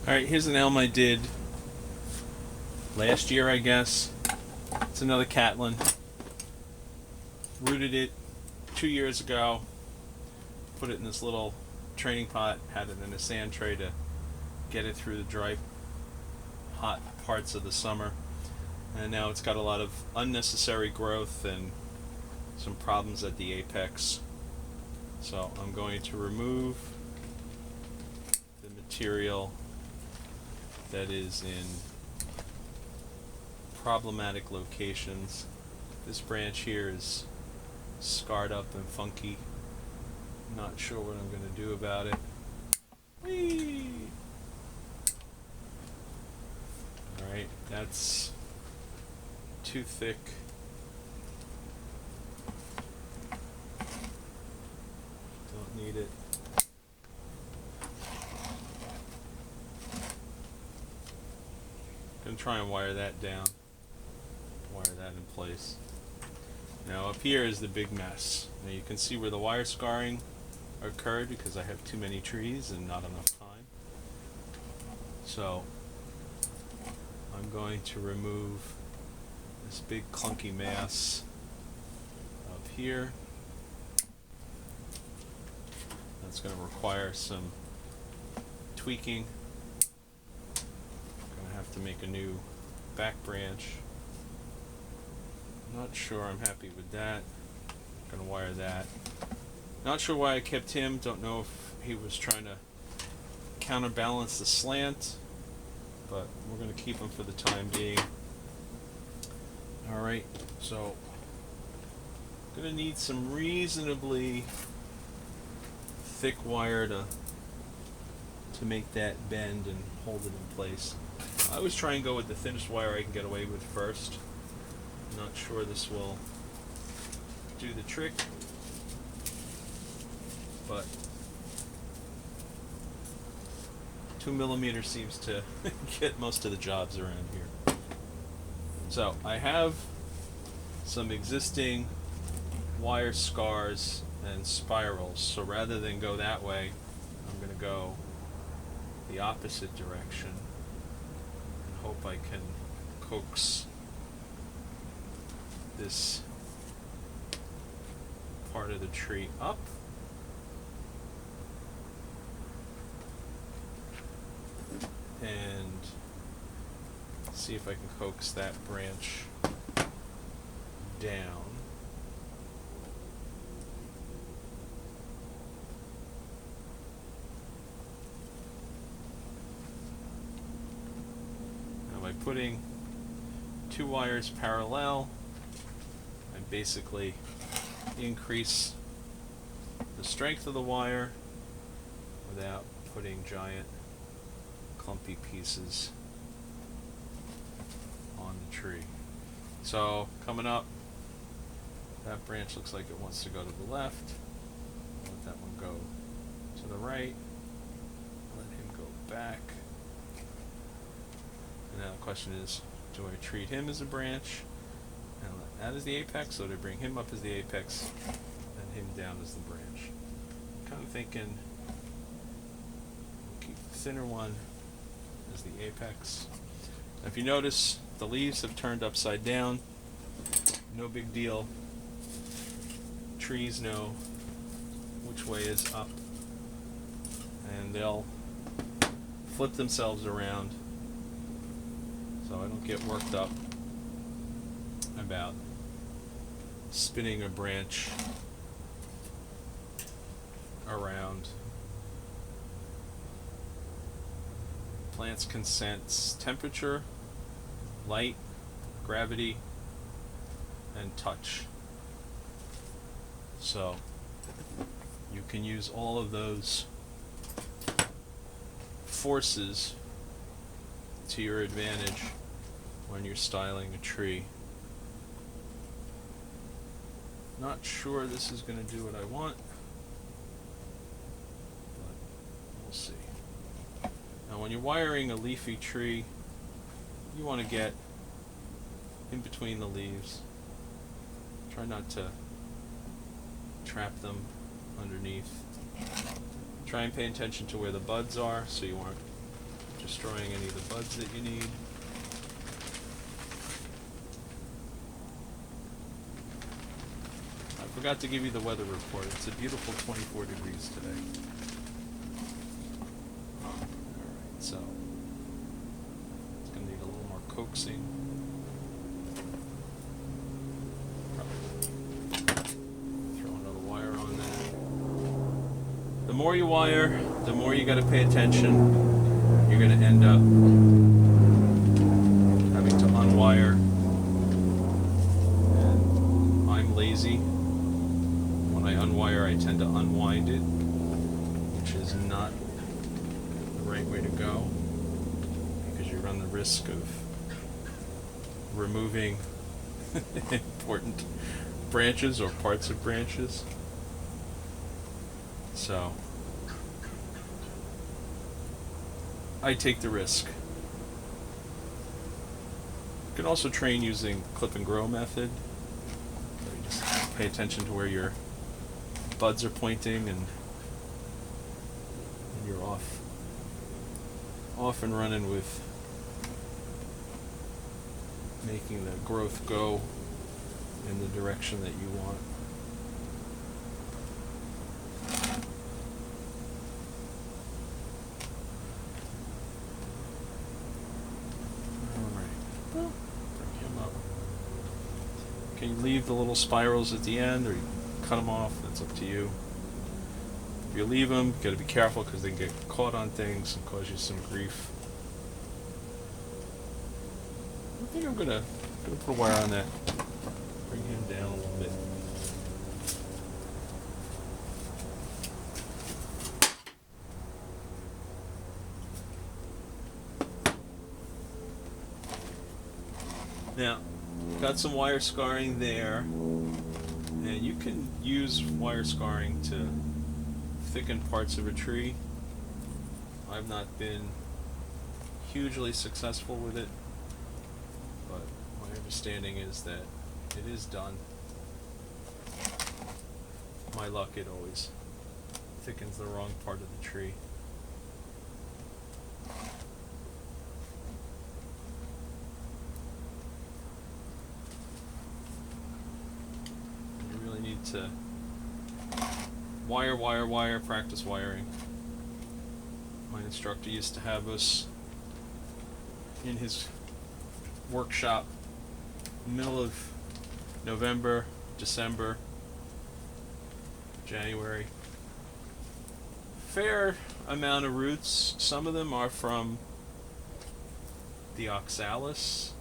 Alright, here's an elm I did last year, I guess. It's another Catlin. Rooted it 2 years ago. Put it in this little training pot. Had it in a sand tray to get it through the dry, hot parts of the summer. And now it's got a lot of unnecessary growth and some problems at the apex. So I'm going to remove the material that is in problematic locations. This branch here is scarred up and funky. Not sure what I'm going to do about it. Whee! Alright, that's too thick. Don't need it. Gonna try and wire that down. Wire that in place. Now up here is the big mess. Now you can see where the wire scarring occurred because I have too many trees and not enough time. So I'm going to remove this big clunky mass up here. That's going to require some tweaking. Have to make a new back branch. Not sure I'm happy with that. Gonna wire that. Not sure why I kept him. Don't know if he was trying to counterbalance the slant, but we're gonna keep him for the time being. Alright, so gonna need some reasonably thick wire to make that bend and hold it in place. I always try and go with the thinnest wire I can get away with first. I'm not sure this will do the trick, but 2mm seems to get most of the jobs around here. So I have some existing wire scars and spirals, so rather than go that way, I'm going to go the opposite direction. Hope I can coax this part of the tree up. And see if I can coax that branch down. By putting two wires parallel, I basically increase the strength of the wire without putting giant clumpy pieces on the tree. So coming up, that branch looks like it wants to go to the left. Let that one go to the right. Let him go back. Now the question is, do I treat him as a branch and let that as the apex, or do I bring him up as the apex and him down as the branch? I'm kind of thinking keep the thinner one as the apex. Now if you notice, the leaves have turned upside down. No big deal. Trees know which way is up, and they'll flip themselves around. So I don't get worked up about spinning a branch around. Plants can sense temperature, light, gravity, and touch. So you can use all of those forces to your advantage when you're styling a tree. Not sure this is going to do what I want, but we'll see. Now when you're wiring a leafy tree, you want to get in between the leaves. Try not to trap them underneath. Try and pay attention to where the buds are so you aren't destroying any of the buds that you need. I forgot to give you the weather report. It's a beautiful 24 degrees today. Alright, so it's going to need a little more coaxing. Throw another wire on that. The more you wire, the more you got to pay attention. You're going to end up having to unwire. And I'm lazy. When I unwire, I tend to unwind it, which is not the right way to go, because you run the risk of removing important branches or parts of branches. So I take the risk. You can also train using clip and grow method. So you just pay attention to where your buds are pointing, and you're off and running with making the growth go in the direction that you want. Can you leave the little spirals at the end, or you cut them off? That's up to you. If you leave them, you got to be careful because they can get caught on things and cause you some grief. I think I'm gonna put a wire on that. Bring him down a little bit. Now, got some wire scarring there, and you can use wire scarring to thicken parts of a tree. I've not been hugely successful with it, but my understanding is that it is done. My luck, it always thickens the wrong part of the tree. To wire, practice wiring. My instructor used to have us in his workshop middle of November, December, January. Fair amount of roots. Some of them are from the oxalis,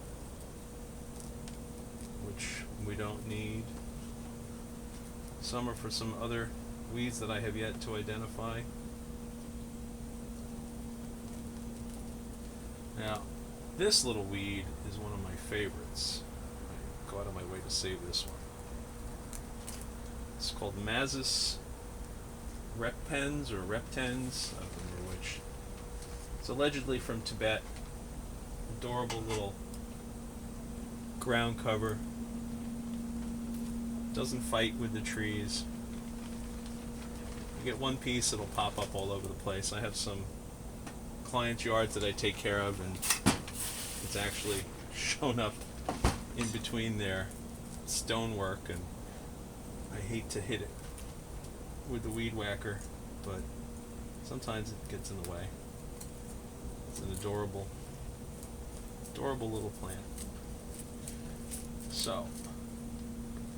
which we don't need. Some are for some other weeds that I have yet to identify. Now, this little weed is one of my favorites. I go out of my way to save this one. It's called Mazis repens or reptens, I don't remember which. It's allegedly from Tibet. Adorable little ground cover. Doesn't fight with the trees. You get one piece, it'll pop up all over the place. I have some clients' yards that I take care of, and it's actually shown up in between their stonework, and I hate to hit it with the weed whacker, but sometimes it gets in the way. It's an adorable little plant. So,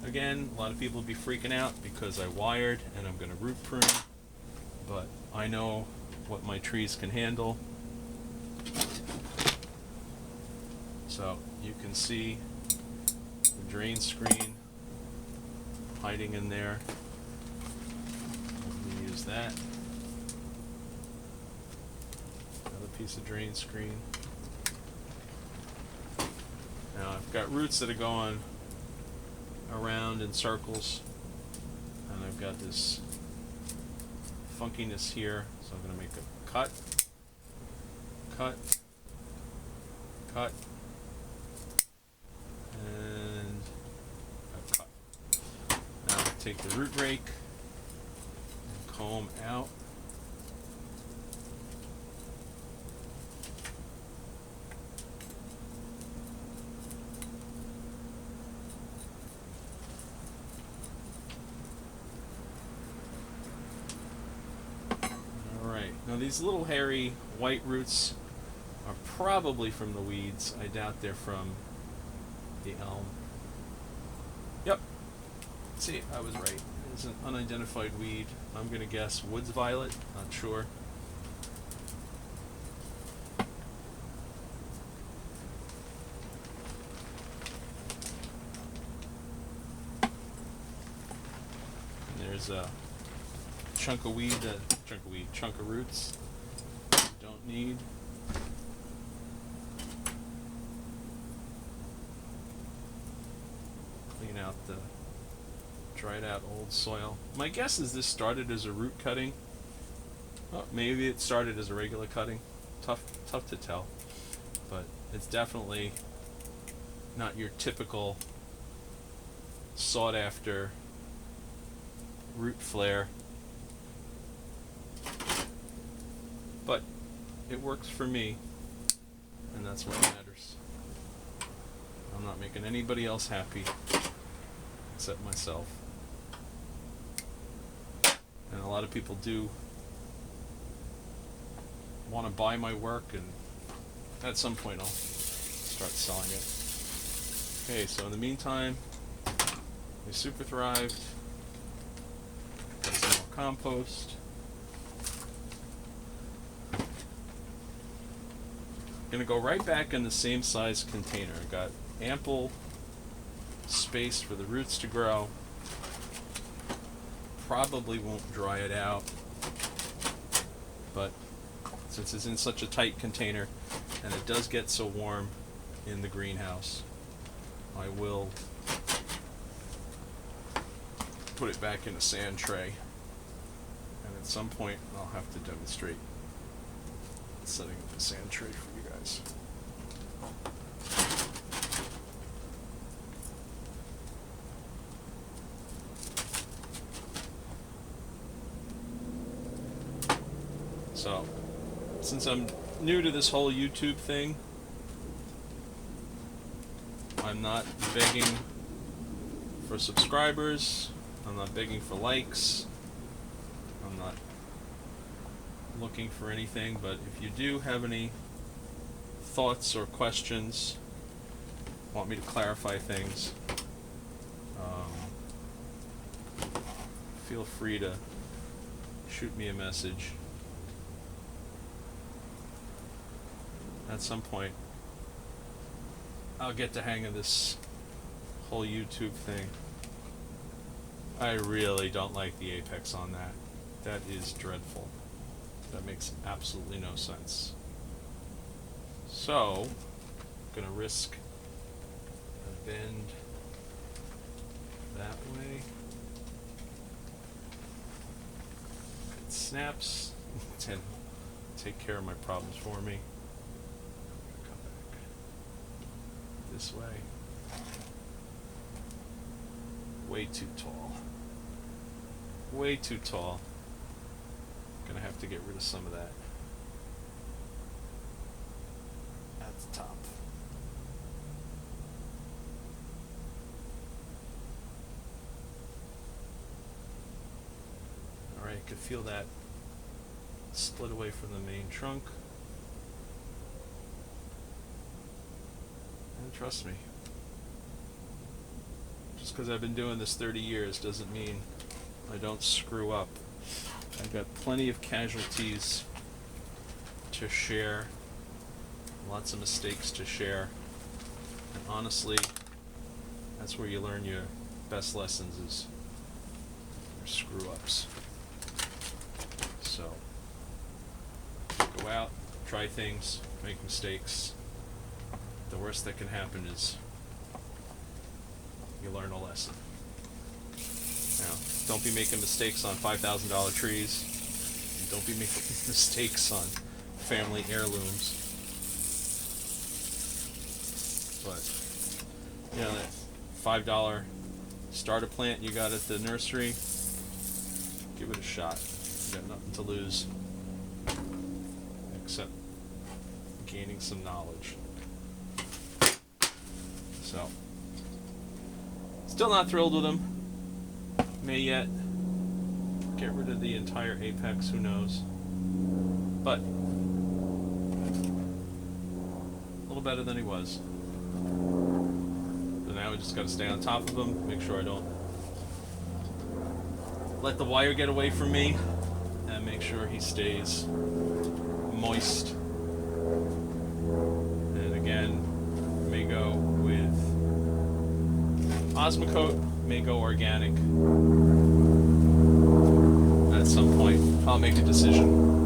again, a lot of people will be freaking out because I wired and I'm going to root prune, but I know what my trees can handle. So you can see the drain screen hiding in there. I'm going to use that. Another piece of drain screen. Now I've got roots that are going around in circles, and I've got this funkiness here, so I'm going to make a cut, and a cut. Now I'll take the root rake and comb out. Now these little hairy white roots are probably from the weeds. I doubt they're from the elm. Yep. See, I was right. It's an unidentified weed. I'm going to guess woods violet. Not sure. And there's a chunk of weed, chunk of roots. Don't need. Clean out the dried out old soil. My guess is this started as a root cutting. Well, maybe it started as a regular cutting. Tough to tell. But it's definitely not your typical sought after root flare. But it works for me, and that's what matters. I'm not making anybody else happy except myself. And a lot of people do want to buy my work, and at some point I'll start selling it. Okay, so in the meantime, we super thrived. Got some more compost. Gonna go right back in the same size container. I got ample space for the roots to grow. Probably won't dry it out, but since it's in such a tight container and it does get so warm in the greenhouse, I will put it back in a sand tray, and at some point I'll have to demonstrate setting up a sand tray for you guys. So, since I'm new to this whole YouTube thing, I'm not begging for subscribers, I'm not begging for likes, I'm not looking for anything, but if you do have any thoughts or questions, want me to clarify things, feel free to shoot me a message. At some point, I'll get the hang of this whole YouTube thing. I really don't like the apex on that. That is dreadful. That makes absolutely no sense. So, I'm gonna risk a bend that way. It snaps and take care of my problems for me. Come back this way. Way too tall. Way too tall. Gonna have to get rid of some of that at the top. Alright, you can feel that split away from the main trunk. And trust me, just because I've been doing this 30 years doesn't mean I don't screw up. I've got plenty of casualties to share, lots of mistakes to share, and honestly, that's where you learn your best lessons, is your screw-ups. So, go out, try things, make mistakes. The worst that can happen is you learn a lesson. Now, don't be making mistakes on $5,000 trees. And don't be making mistakes on family heirlooms. But, you know, that $5 starter plant you got at the nursery, give it a shot. You got nothing to lose except gaining some knowledge. So, still not thrilled with them. May yet get rid of the entire apex, who knows. but a little better than he was. So now we just got to stay on top of him, make sure I don't let the wire get away from me, and make sure he stays moist. And again, may go with Osmocote, may go organic. At some point, I'll make a decision.